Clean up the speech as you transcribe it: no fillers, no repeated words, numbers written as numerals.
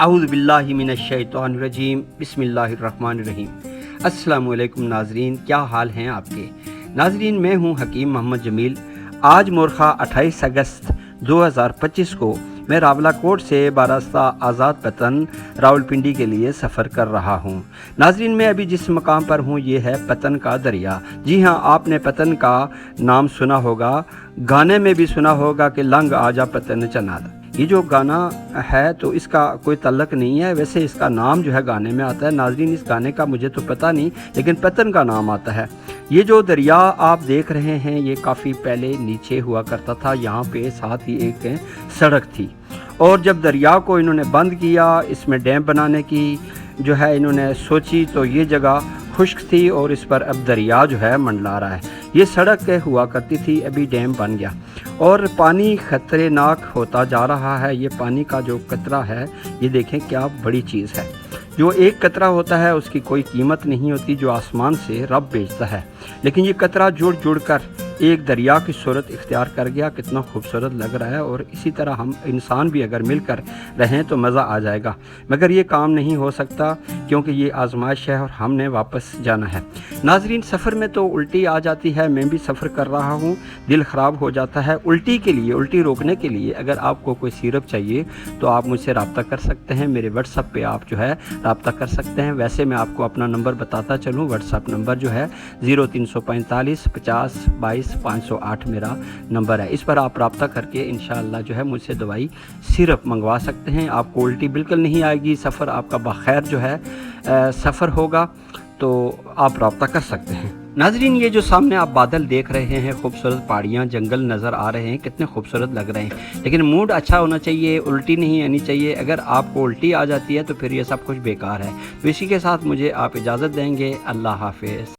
اعوذ باللہ من الشیطان الرجیم بسم اللہ الرحمن الرحیم۔ السلام علیکم ناظرین، کیا حال ہیں آپ کے؟ ناظرین، میں ہوں حکیم محمد جمیل۔ آج مورخہ 28 اگست 2025 کو میں راولہ کوٹ سے باراستہ آزاد پتن راولپنڈی کے لیے سفر کر رہا ہوں۔ ناظرین، میں ابھی جس مقام پر ہوں یہ ہے پتن کا دریا۔ جی ہاں، آپ نے پتن کا نام سنا ہوگا، گانے میں بھی سنا ہوگا کہ لنگ آجا پتن چناد۔ یہ جو گانا ہے تو اس کا کوئی تعلق نہیں ہے، ویسے اس کا نام جو ہے گانے میں آتا ہے۔ ناظرین، اس گانے کا مجھے تو پتہ نہیں، لیکن پتن کا نام آتا ہے۔ یہ جو دریا آپ دیکھ رہے ہیں یہ کافی پہلے نیچے ہوا کرتا تھا، یہاں پہ ساتھ ہی ایک سڑک تھی، اور جب دریا کو انہوں نے بند کیا، اس میں ڈیم بنانے کی جو ہے انہوں نے سوچی، تو یہ جگہ خشک تھی اور اس پر اب دریا جو ہے منڈلا رہا ہے۔ یہ سڑک ہوا کرتی تھی، ابھی ڈیم بن گیا اور پانی خطرناک ہوتا جا رہا ہے۔ یہ پانی کا جو قطرہ ہے یہ دیکھیں کیا بڑی چیز ہے۔ جو ایک قطرہ ہوتا ہے اس کی کوئی قیمت نہیں ہوتی، جو آسمان سے رب بھیجتا ہے، لیکن یہ قطرہ جڑ جڑ کر ایک دریا کی صورت اختیار کر گیا۔ کتنا خوبصورت لگ رہا ہے، اور اسی طرح ہم انسان بھی اگر مل کر رہیں تو مزہ آ جائے گا، مگر یہ کام نہیں ہو سکتا کیونکہ یہ آزمائش ہے اور ہم نے واپس جانا ہے۔ ناظرین، سفر میں تو الٹی آ جاتی ہے، میں بھی سفر کر رہا ہوں، دل خراب ہو جاتا ہے۔ الٹی کے لیے، الٹی روکنے کے لیے اگر آپ کو کوئی سیرپ چاہیے تو آپ مجھ سے رابطہ کر سکتے ہیں، میرے واٹس ایپ پہ آپ جو ہے رابطہ کر سکتے ہیں۔ ویسے میں آپ کو اپنا نمبر بتاتا چلوں، واٹس ایپ نمبر جو ہے 0345 50 22 508 میرا نمبر ہے۔ اس پر آپ رابطہ کر کے انشاءاللہ جو ہے مجھ سے دوائی سیرپ منگوا سکتے ہیں۔ آپ کو الٹی بالکل نہیں آئے گی، سفر آپ کا بخیر جو ہے سفر ہوگا، تو آپ رابطہ کر سکتے ہیں۔ ناظرین، یہ جو سامنے آپ بادل دیکھ رہے ہیں، خوبصورت پہاڑیاں، جنگل نظر آ رہے ہیں، کتنے خوبصورت لگ رہے ہیں، لیکن موڈ اچھا ہونا چاہیے، الٹی نہیں آنی چاہیے۔ اگر آپ کو الٹی آ جاتی ہے تو پھر یہ سب کچھ بیکار ہے۔ تو اسی کے ساتھ مجھے آپ اجازت دیں گے۔ اللہ حافظ۔